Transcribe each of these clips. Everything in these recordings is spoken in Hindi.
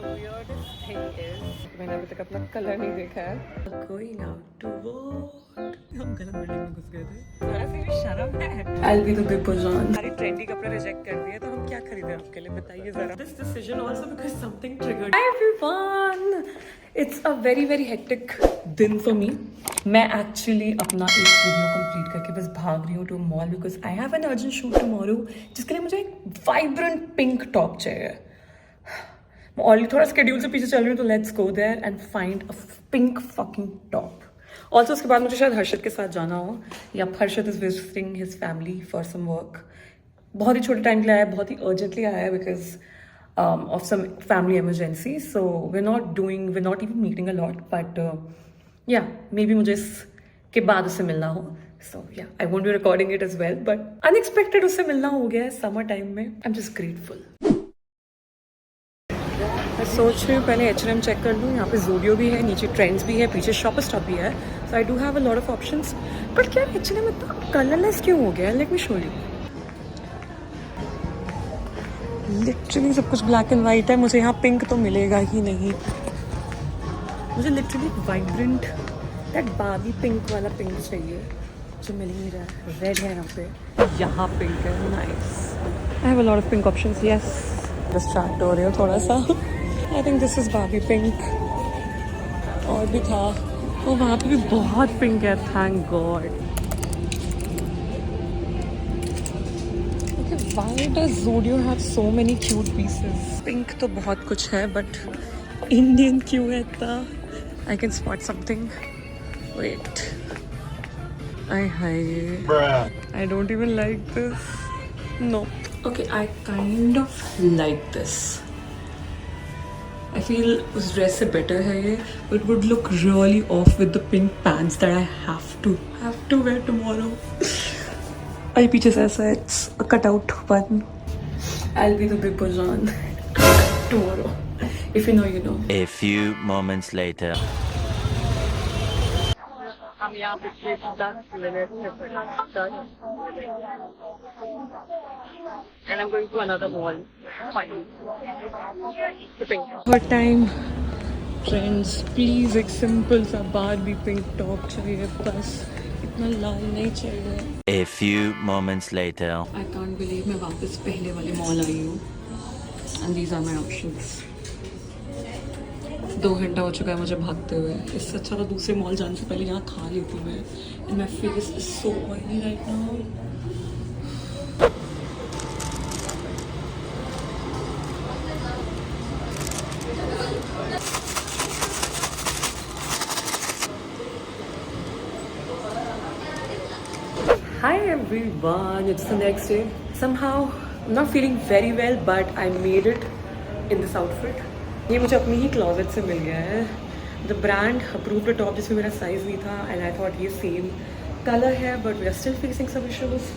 the weirdest thing is मैंने अभी तक अपना कलर नहीं देखा है। Going out to vote। हम गलत बिल्डिंग में घुस गए थे। थोड़ा सी भी शर्म है। I'll be the big Bajan। सारी ट्रेंडी कपड़े रिजेक्ट कर दिए तो हम क्या खरीदें आपके लिए बताइए जरा। This decision also because something triggered। Hi everyone। It's a very hectic दिन for me। मैं एक्चुअली अपना एक वीडियो कंप्लीट करके बस भाग रही हूँ to mall because I have an urgent shoot tomorrow जिसके लिए मुझे एक वाइब्रेंट पिंक टॉप चाहिए। मैं ऑलरेडी थोड़ा स्केड्यूल से पीछे चल रही हूँ तो let's go there and find a pink fucking top. Also उसके बाद मुझे शायद हर्षद के साथ जाना हो या Harshad is visiting his family for some work. बहुत ही छोटे टाइम के लिए आया है, बहुत ही अर्जेंटली आया है because of some family emergency, so we're not even meeting a lot, but yeah, maybe मुझे इसके बाद उससे मिलना हो, so yeah, I won't be recording it as well, but unexpected उससे मिलना हो गया है summer time में। I'm just grateful। मैं सोच रही हूँ पहले H&M चेक कर लूँ। यहाँ पे Zudio भी है, नीचे Trends भी है, पीछे Shopper Stop भी है, so I do have a lot of options, but क्या H&M इतना कलरलेस क्यों हो गया है? Let me show you। Literally सब कुछ ब्लैक एंड वाइट है। मुझे यहाँ पिंक तो मिलेगा ही नहीं। मुझे literally vibrant that Barbie pink वाला पिंक चाहिए जो मिल ही नहीं रहा है। रेड है यहाँ पे पिंक है। Nice. I have a lot of pink options. Yes, distract हो रही हो थोड़ा सा। I think this is Barbie pink. और भी था वो, वहाँ पे भी बहुत पिंक है। Thank God. Why does Zudio have so many cute pieces? Pink तो बहुत कुछ है, but Indian क्यों है इतना? I can spot something. Wait. I don't even like this. No. Okay, I kind of like this. I feel उस dress से better है ये. It would look really off with the pink pants that I have to wear tomorrow. और पीछे से ऐसा it's a cutout button. I'll be the big Bajan tomorrow. If you know, you know. A few moments later. हम यहाँ पिछले 10 minute and I'm going to another mall. Finally. What time? Friends, please एक simple सा Barbie pink top चाहिए बस। इतना लाल नहीं चाहिए। A few moments later. I can't believe मैं वापस पहले वाले मॉल आई हूँ and these are my options। 2 घंटा हो चुका है मुझे भागते हुए। इससे अच्छा तो दूसरे मॉल जाने से पहले यहाँ खा लेती मैं। And my face is so oily right now। Hi everyone, it's the next day. Somehow I'm not feeling very well, but I made it in this outfit. ये मुझे अपनी ही क्लोजेट से मिल गया है। The brand approved a top जिसमें मेरा साइज नहीं था and I thought ये सेम कलर है, but we are still facing some issues.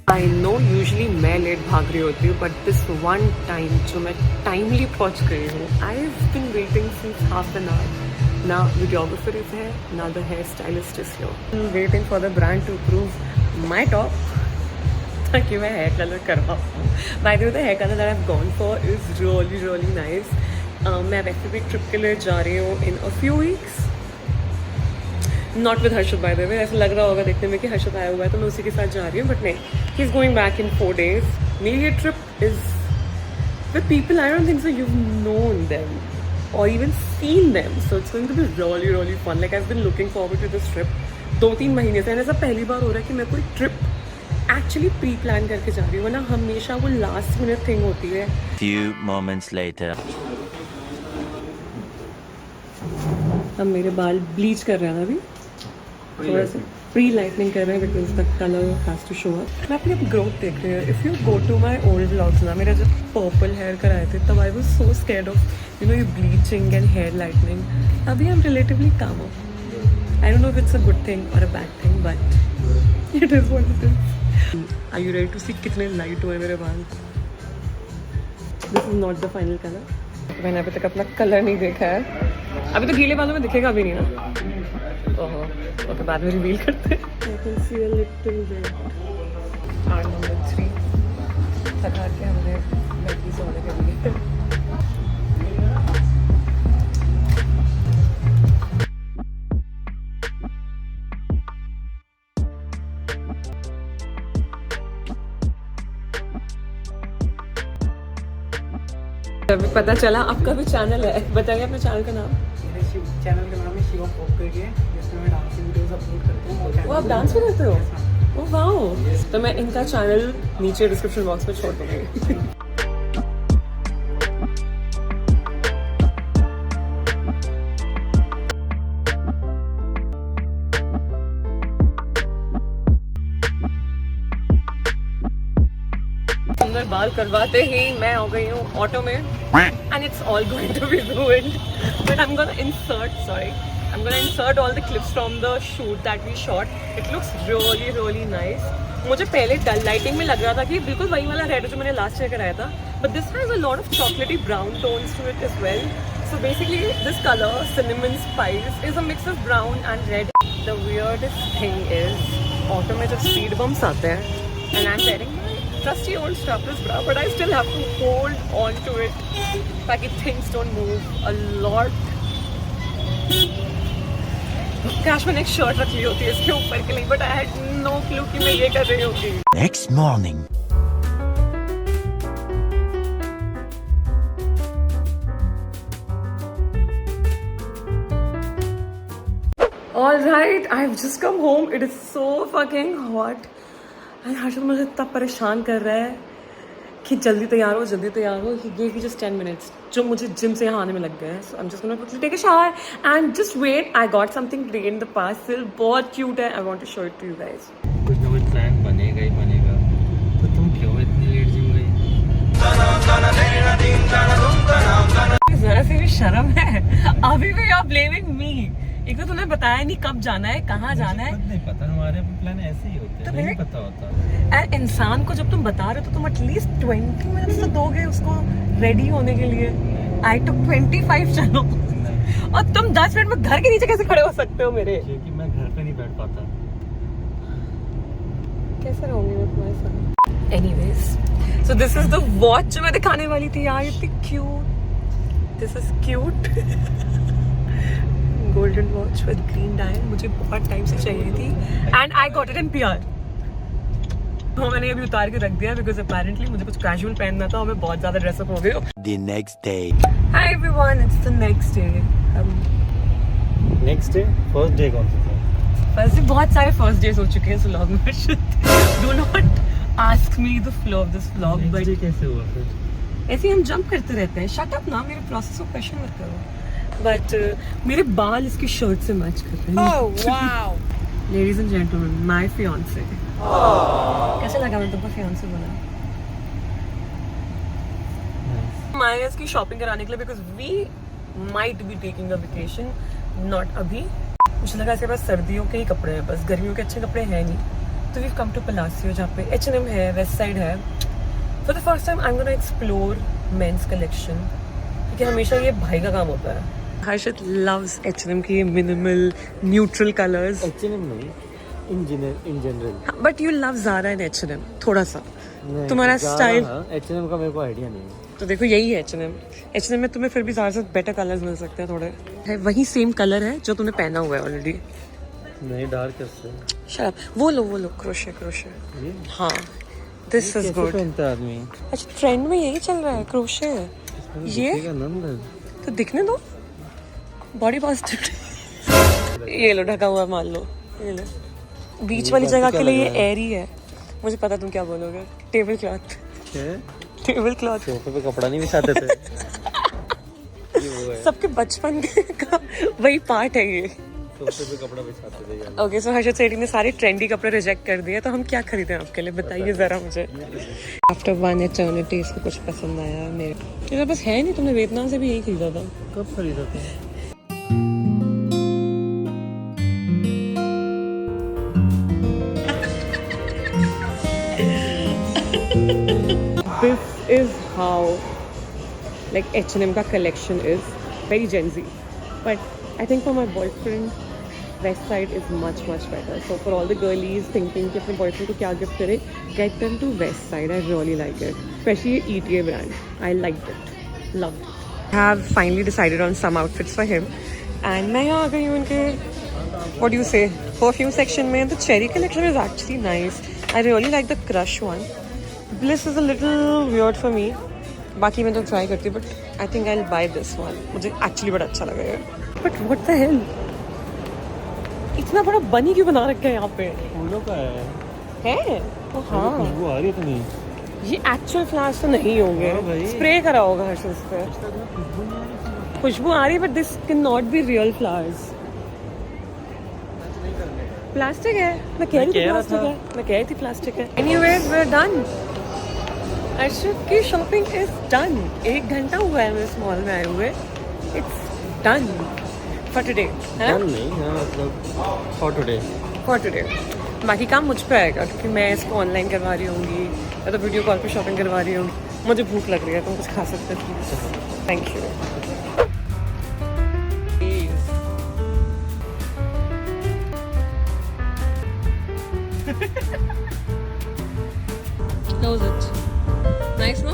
I know usually मैं लेट भाग रही होती हूँ, but this one time जो मैं टाइमली पहुँच गई हूँ। I've been waiting since half an hour. ना videographer is here, ना the hair stylist is here. I'm waiting for the brand to approve my top ताकि मैं hair color करवाऊँ। By the way, the hair color that I've gone for is really nice. मैं वैसे भी ट्रिप के लिए जा रही हूँ in a few weeks. Not with Harshad by the way. ऐसा लग रहा होगा देखने में कि हर्षद आया हुआ है तो मैं उसी के साथ जा रही हूँ, बट नहीं, he is going back in 4 days. मेरी ये trip is with people I don't think so you've known them or even seen them, so it's going to be really fun. Like I've been looking forward to this trip 2-3 महीने से। ऐसा पहली बार हो रहा है कि मैं कोई ट्रिप एक्चुअली प्री प्लान करके जा रही हूँ, वरना हमेशा वो लास्ट मिनट थिंग होती है। Few moments later. अब मेरे बाल ब्लीच कर रहे हैं अभी, थोड़ा सा प्री लाइटनिंग कर रहे हैं because the colour has to show up. मैं अपनी ग्रोथ देख रही हूँ। If you go to my old vlogs ना, मेरा जब पर्पल हेयर कराए थे तब I was so scared of you bleaching and hair lightening. अभी I am relatively calm of. I don't know if it's a good thing और a bad thing, but it is what it is. Are you ready to सी कितने लाइट हुए मेरे बाल? This is not the final colour. मैंने अभी तक अपना कलर नहीं देखा है। अभी तो गीले बालों में दिखेगा अभी नहीं ना। ओहो, ओके बाद में रिवील करते हैं। can see a little bit. Our number 3. थका के हमने बैठी सोने के लिए. अभी पता चला आपका भी चैनल है. बताइए अपने चैनल का नाम. मेरे चैनल का नाम है शिव पॉप करके, जिसमें मैं डांसिंग वीडियोस अपलोड करता हूँ. वो आप डांस भी करते हो? Oh wow. तो मैं इनका चैनल नीचे डिस्क्रिप्शन बॉक्स में छोड़ दूँगी. सुंदर बाल करवाते ही मैं हो गई हूँ ऑटो में. And it's all going to be ruined. But I'm gonna insert all the clips from the shoot that we shot. It looks really, really nice. मुझे पहले डल लाइटिंग में लग रहा था कि बिल्कुल वही वाला रेड जो मैंने लास्ट ईयर कराया था. But this has a lot of chocolatey brown tones to it as well. So basically, this color, cinnamon spice, is a mix of brown and red. The weirdest thing is, auto में जब speed bumps आते हैं, and I'm wearing my trusty old strapless bra, but I still have to hold on to it ताकि things don't move a lot. काश मैंने एक शर्ट रख ली होती है इसके ऊपर के लिए, but I had no clue कि मैं ये कर रही होती. Next morning. Alright, I've just come home. It is so fucking hot. And Harshad मुझे इतना परेशान कर रहा है कि जल्दी तैयार हो. He gave me just 10 minutes जो मुझे जिम से यहाँ आने में लग गए हैं. So I'm just gonna quickly take a shower and just wait. I got something today in the parcel. बहुत cute है. I want to show it to you guys. कुछ ना कुछ प्लान बनेगा ही बनेगा. तो तुम क्यों इतनी लेट जिम गई? जरा सी भी शर्म है. अभी भी you're blaming me. एक तो तूने बताया नहीं कब जाना है, कहाँ जाना है. नहीं पता, हमारे प्लान ऐसे ही होते हैं. तो नहीं फिर- पता होता. इंसान को जब तुम बता रहे हो तो तुम एटलीस्ट 20 मिनट्स तो दोगे उसको रेडी होने के लिए. आई टुक 25 चलो. और तुम 10 मिनट में घर के नीचे कैसे खड़े हो सकते हो मेरे? क्योंकि मैं घर पे नहीं बैठ पाता. कैसे रहूंगी मैं तुम्हारे साथ? Anyways, so this is the watch जो मैं दिखाने वाली थी यार. इतनी cute. This is cute. Golden watch with green dial. मुझे बहुत टाइम से चाहिए थी and I got it in PR. तो मैंने अभी उतार के रख दिया बिकॉज अपेरेंटली मुझे कुछ कैजुअल पहनना था और मैं बहुत ज्यादा ड्रेसअप हो गई हूँ. The next day. Hi everyone, it's the next day. Next day first day कौन सा था? फर्स्ट डे बहुत सारे फर्स्ट डेज हो चुके हैं इस व्लॉग में. Do not ask me the flow of this vlog. Next but day कैसे हुआ फिर? ऐसे ही हम जंप करते रहते हैं. शट अप ना, मेरे प्रोसेस को क्वेश्चन मत करो. बट मेरे बाल इसकी शर्ट से मैच कर रहे हैं. Oh wow! Ladies and gentleman, my fiancé. कैसा लगा मैं तुमको फियांसे बोला? माया इसकी शॉपिंग कराने के लिए because we might be taking a vacation. Not अभी. मुझे लगा इसके पास सर्दियों के ही कपड़े हैं, बस गर्मियों के अच्छे कपड़े हैं नहीं. तो वी कम टू पलासियो जहाँ पे H&M है, वेस्ट साइड है. For the first time I am gonna explore men's collection, क्योंकि हमेशा ये भाई का काम होता है. हर्षद लव्स H&M की मिनिमल न्यूट्रल कलर्स. H&M नहीं, in general. But you love Zara and H&M थोड़ा सा. तुम्हारा स्टाइल. H&M का मेरे को आइडिया नहीं है. तो देखो यही है H&M में तुम्हें फिर भी Zara से बेटर कलर्स मिल सकते हैं थोड़े. है वही सेम कलर है जो तुमने पहना हुआ है ऑलरेडी. नहीं, डार्क है. शायद वो लो क्रोशे. ये हाँ, दिस इज गुड. पहनता है आदमी. अच्छा, ट्रेंड में यही चल रहा है क्रोशे. ये नंद तो दिखने दो. Body positive. ये लो ढका हुआ मान लो. ये लो. बीच वाली जगह के लिए ये एयरी है. मुझे पता तुम क्या बोलोगे. Table cloth. सोफे पे कपड़ा नहीं बिछाते थे. ये वो है. सबके बचपन का वही पार्ट है ये. सोफे पे कपड़ा बिछाते थे यार. ओके, सो हर्षद सेठी ने सारे ट्रेंडी कपड़े रिजेक्ट कर दिए, तो हम क्या खरीदें आपके लिए बताइए जरा मुझे. आफ्टर वन एटर्निटी इसको कुछ पसंद आया मेरे बस है नहीं. तुमने वियतनाम से भी यही खरीदा था. कब खरीदा था? This is how like H&M का collection is. Very Gen Z. But I think for my boyfriend West side is much better. So for all the girlies thinking कि अपने boyfriend को क्या gift करे, get them to West side. I really like it, especially ETA brand. I liked it, loved it. I have finally decided on some outfits for him, and मैं यहाँ आ गई हूँ उनके what do you say perfume section में. The cherry collection is actually nice. I really like the crush one. Bliss is a little weird for me. बाकी मैं तो ट्राई करती हूँ, but I think I will by this one. मुझे एक्चुअली बड़ा अच्छा लगा है. बट व्हाट द हेल, इतना बड़ा बनी क्यों बना रखा है यहाँ पे? फूलों का है? ओ हाँ, खुशबू आ रही है. तो नहीं, ये एक्चुअल फ्लावर्स तो नहीं होंगे, स्प्रे करा होगा हर चीज पे. खुशबू आ रही है, but this can not be real flowers. Plastic है. मैं कह रही थी प्लास्टिक है. मैं कह रही थी प्लास्टिक है. Anyways we are done. Arshad की शॉपिंग इज डन. 1 घंटा हुआ है मैं इस मॉल में आए हुए. It's done for today. Done नहीं, हाँ मतलब फॉर टुडे. बाकी काम मुझ पे आएगा, क्योंकि मैं इसको ऑनलाइन करवा रही होंगी या तो वीडियो कॉल पे शॉपिंग करवा रही होंगी. मुझे भूख लग रही है, तुम कुछ खा सकते हो please. Thank you. How was it? Nice, no?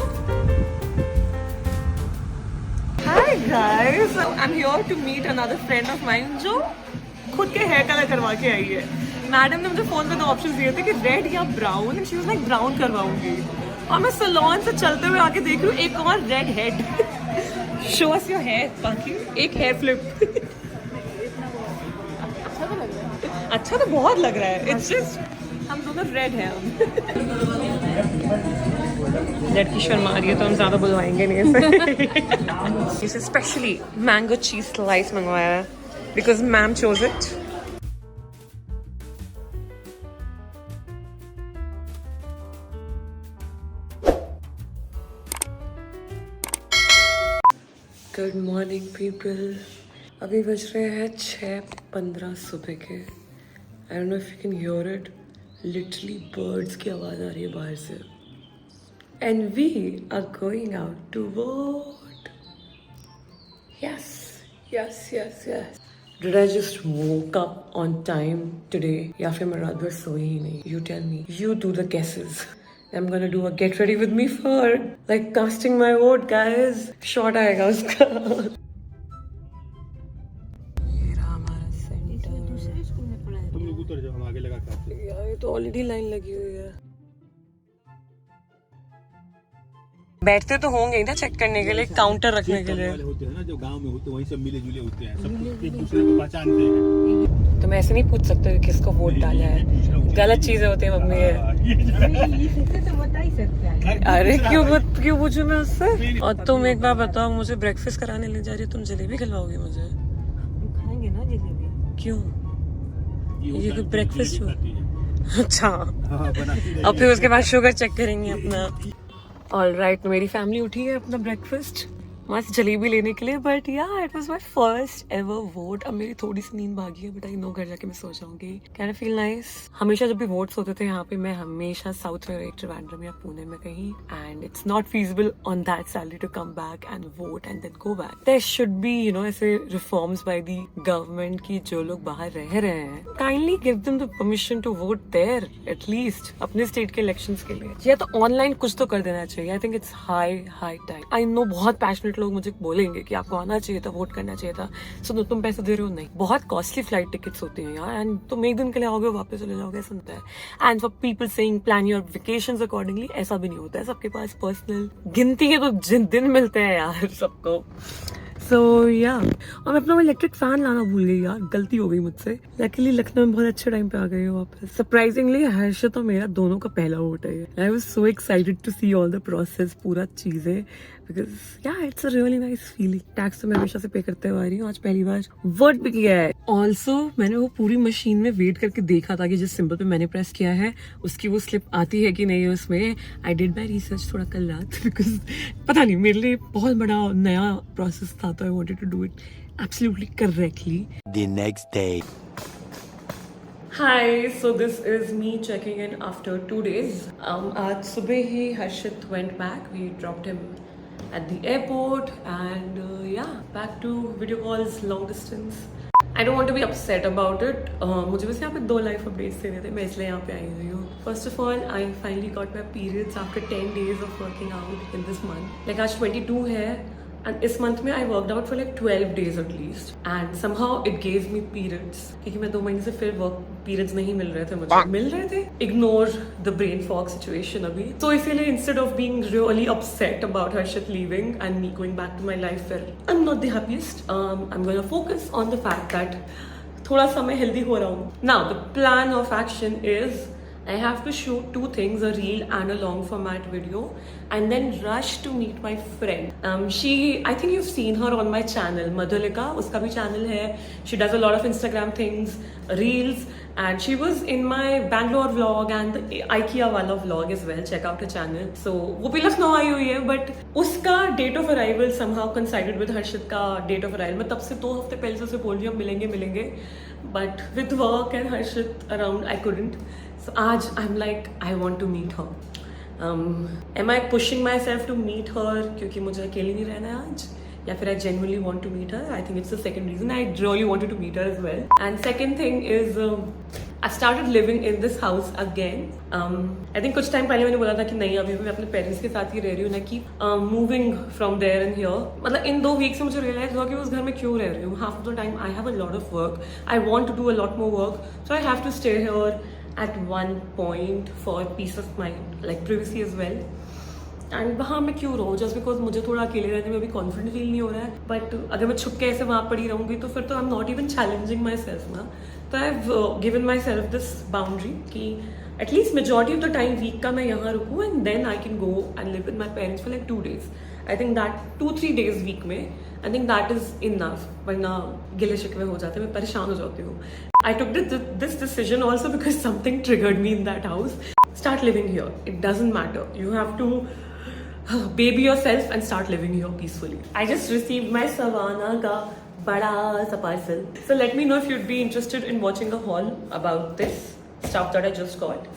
Hi guys, I'm here to meet another friend of mine जो खुद के हेयर कलर करवा के आई है. मैडम ने मुझे फोन पे 2 ऑप्शन दिए थे कि रेड या brown, and she was like brown करवाऊंगी. और मैं सैलून से चलते हुए आके देख रही हूँ एक और red head. Show us your hair. बाकी एक हेयर फ्लिप. अच्छा तो बहुत लग रहा है. इट्स जस्ट हम दोनों रेड हैं. लड़की शर्मा आ रही है तो हम ज़्यादा बुलवाएंगे नहीं इसे. इसे स्पेशली मैंगो चीज स्लाइस मंगवाया है because ma'am chose it. Good morning people. अभी बज रहे हैं 6:15 सुबह के. आई don't know if you can hear it. Literally birds की आवाज़ आ रही है बाहर से. And we are going out to vote. Yes. Did I just woke up on time today? या फिर मैं रात भर सोई ही नहीं? You tell me. You do the guesses. I'm gonna do a get ready with me for like casting my vote, guys. Short आएगा उसका. ये रहा हमारा सेंटर. तुम लोग उतर जाओ, हम आगे लगा के. यार ये तो ऑलरेडी लाइन लगी हुई है. बैठते तो होंगे ही ना चेक करने के लिए, काउंटर रखने के लिए. होते हैं ना जो गांव में होते हैं, वही सब मिले जुले होते हैं, सब एक दूसरे को पहचानते हैं. तुम ऐसे नहीं पूछ सकते कि किसको वोट डाला है. गलत चीजें होती हैं मम्मी. अरे क्यों पूछूं मैं उससे. और तुम एक बार बताओ, मुझे ब्रेकफास्ट कराने ले जा रही हो, तुम जलेबी खिलवाओगे मुझे? खाएंगे ना जलेबी. क्यों? ये कोई ब्रेकफास्ट हो? अच्छा. और फिर उसके बाद शुगर चेक करेंगे अपना. ऑलराइट, मेरी फैमिली उठी है अपना ब्रेकफास्ट मस्त जलेबी लेने के लिए. बट या it was my first ever vote. अब मेरी थोड़ी सी नींद भागी है, बट आई नो घर जाके मैं सो जाऊंगी. Can I feel nice. हमेशा जब भी वोट्स होते थे यहाँ पे, मैं हमेशा साउथ में, ट्रिवेंड्रम या पुणे में कहीं, and it's not feasible on that salary to come back and vote and then go back. There should be you know ऐसे रिफॉर्म्स बाय द गवर्नमेंट की जो लोग बाहर रह रहे हैं, kindly give them the permission to vote there at least अपने स्टेट के इलेक्शंस के लिए. या तो ऑनलाइन कुछ तो कर देना चाहिए. I think it's high time. I know बहुत पैशनेट लोग मुझे बोलेंगे कि आपको आना चाहिए था, वोट करना चाहिए था. सो तुम पैसे दे रहे हो? नहीं. बहुत कॉस्टली फ्लाइट टिकट्स होती हैं यार, एंड तुम एक दिन के लिए आओगे वापस चले जाओगे, ऐसा होता है. And for people saying plan your vacations accordingly, ऐसा भी नहीं होता है. सबके पास पर्सनल गिनती है तो दिन मिलते हैं यार सबको. सो या और मैं अपना इलेक्ट्रिक फैन लाना भूल गई यार, गलती हो गई मुझसे. लकीली लखनऊ में बहुत अच्छे टाइम पे आ गई हूँ वापस. सरप्राइजिंगली हर्षद और मेरा दोनों का पहला वोट है. I was so excited to see all the process, पूरा चीजें, because yeah it's a really nice feeling. Tax तो मैं हमेशा से पे करते हुए आ रही हूँ, आज पहली बार वोट भी किया है. ऑल्सो मैंने वो पूरी मशीन में वेट करके देखा था कि जिस सिंबल पे मैंने प्रेस किया है उसकी वो स्लिप आती है कि नहीं उसमें. आई डिड माई रिसर्च थोड़ा कल रात, बिकॉज पता नहीं मेरे लिए बहुत बड़ा नया प्रोसेस था, तो I wanted to do it absolutely correctly. The next day. Hi, so this is me checking in after 2 days. आज सुबह ही हर्षित went back. We dropped him at the airport and yeah, back to video calls long distance. I don't want to be upset about it. मुझे बस यहाँ पे 2 लाइफ अपडेट्स देने थे, मैं इसलिए यहाँ पे आई हुई हूँ. First of all, I finally got my periods after 10 days of working out in this month. Like आज 22 है and इस month में I worked out for like 12 days at least and somehow it gave me periods क्योंकि मैं 2 महीने से फिर work periods नहीं मिल रहे थे मुझे. मिल रहे थे. Ignore the brain fog situation अभी. So इसीलिए instead of being really upset about Harshit leaving and me going back to my life where I'm not the happiest, I'm going to focus on the fact that थोड़ा सा मैं healthy हो रहा हूँ. Now the plan of action is I have to shoot 2 things, a reel and a long format video, and then rush to meet my friend. I think you've seen her on my channel, Madhulika. Uska bhi channel hai. She does a lot of Instagram things, reels, and she was in my Bangalore vlog and the IKEA wala vlog as well. Check out her channel. So वो भी लखनऊ आई हुई है, but उसका date of arrival somehow coincided with Harshit का date of arrival. मैं तब से 2 हफ्ते पहले से उसे बोल रही हूँ मिलेंगे, but with work and Harshit around I couldn't. So आज I'm like I want to meet her. Am I pushing myself to meet her क्योंकि मुझे अकेले नहीं रहना है आज, या फिर I genuinely want to meet her? I think it's the second reason. I really wanted to meet her as well. And second thing is I started living in this house again. I think कुछ टाइम पहले मैंने बोला था कि नहीं अभी मैं अपने पेरेंट्स के साथ ही रह रही हूँ, ना कि moving from there and here. मतलब इन 2 वीक से मुझे रियलाइज हुआ कि उस घर में क्यों रह रही हूँ. Half of the time I have a lot of work. I want to do a lot more work. So I have to stay here at one point for peace of mind, like privacy as well. And वहाँ मैं क्यों रहूँ जस्ट बिकॉज मुझे थोड़ा अकेले रहने में अभी कॉन्फिडेंट फील नहीं हो रहा है. बट अगर मैं छुप के ऐसे वहाँ पड़ी रहूँगी तो फिर तो I am not even challenging myself ना. तो I have given myself this boundary कि at least majority of the time week का मैं यहाँ रुकूँ and then I can go and live with my parents for like 2 days. I think that 2-3 days week में I think that is enough. वरना गिले शिकवे हो जाते हैं, मैं परेशान हो जाती हूँ. I took this decision also because something triggered me in that house. Start living here. It doesn't matter. You have to baby yourself and start living here peacefully. I just received my Savannah ka bada sa parcel. So let me know if you'd be interested in watching a haul about this stuff that I just got.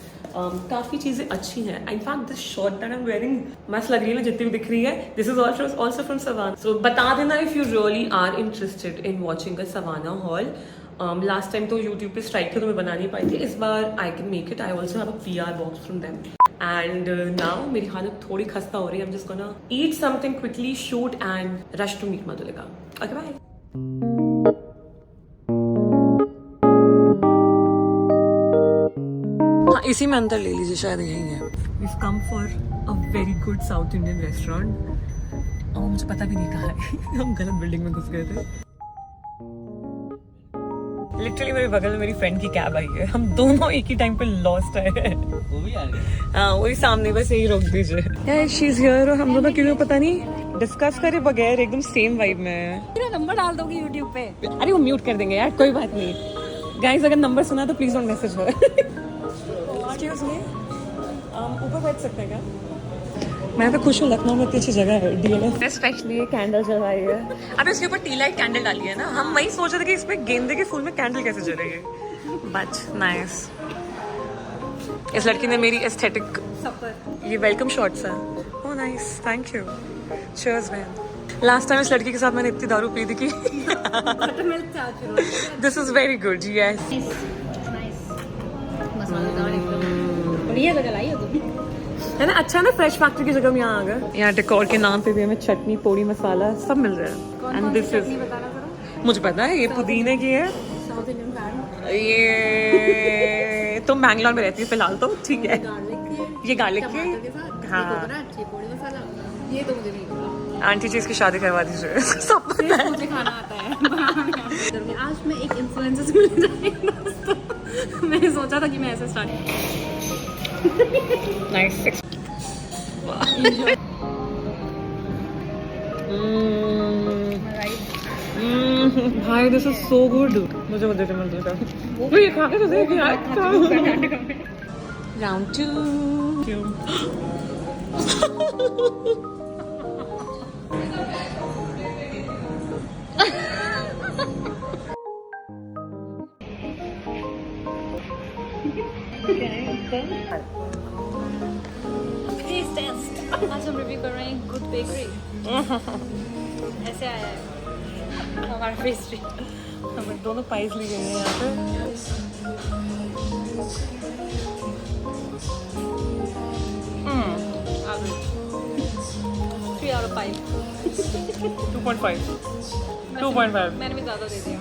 काफ़ी चीज़ें अच्छी हैं. In fact, this shirt that I'm wearing मस्त लग रही है ना जितनी भी दिख रही है. This is also from Savannah. So बता देना if you really are interested in watching a Savannah haul. Last time तो यूट्यूब पे स्ट्राइक थे तो मैं बना नहीं पाई थी. इस बार I can make it. I also have a PR box from them. And now मेरी हालत थोड़ी खस्ता हो रही है. I am just gonna eat something quickly, shoot and rush to meet Madhulika. Okay bye. हाँ इसी में अंदर ले लीजिए, शायद यही है. We've come for a very good South Indian restaurant. और मुझे पता भी नहीं कहाँ है. हम गलत बिल्डिंग में घुस गए थे. लिटरली मेरे बगल में मेरी फ्रेंड की कैब आई है. हम दोनों एक ही टाइम पे लॉस्ट है. वो भी आ गए. हाँ वही सामने, बस यही रोक दीजिए. यार शी इज हियर और हम दोनों क्यों पता नहीं डिस्कस करे बगैर एकदम सेम वाइब में है. मेरा नंबर डाल दोगे यूट्यूब पे? अरे वो म्यूट कर देंगे यार, कोई बात नहीं. गाइस अगर नंबर सुना तो please don't message her. Excuse me, ऊपर बैठ सकते हैं क्या? मैं तो खुश हूँ, लखनऊ में इतनी अच्छी जगह है. DLF स्पेशली कैंडल जलाई है. अभी उसके ऊपर टी लाइट कैंडल डाली है ना. हम वही सोच रहे थे कि इसमें गेंदे के फूल में कैंडल कैसे जलेगी. But nice. इस लड़की ने मेरी एस्थेटिक ये वेलकम शॉट्स है. Oh nice, thank you. Cheers man. Last time इस लड़की के साथ मैंने इतनी दारू पी थी कि this is very good. Yes है ना. अच्छा ना, फ्रेश फैक्ट्री की जगह हम यहाँ आ गए. यहाँ डेकोर के नाम पे भी हमें चटनी, पोड़ी, मसाला सब मिल रहा है. एंड दिस इज, मुझे पता है ये पुदीने की है. ये तुम बैंगलोर में रहती है फिलहाल तो ठीक है. ये गार्लिक की. हाँ ये तो मुझे नहीं पता. आंटी जी इसकी शादी करवा दीजिए. सब मुझे खाना आता है. आज मैं एक इन्फ्लुएंसर से मिलने जा रही हूँ दोस्तों. मैंने सोचा था कि मैं ऐसे स्टार्ट. नाइस. भाई दिस इज सो गुड. मुझे वो देते मिल जाएगा. वो ये खा के तो देख यार. राउंड 2. क्यों? Taste test. आज हम रिव्यू कर रहे हैं गुड बेकरी. ऐसे आया है हमारा पेस्ट्री. हमें दोनों पाइस ली गई हैं यहाँ पे। Three out of 5. 2.5 2.5 मैंने भी ज़्यादा दे दिया।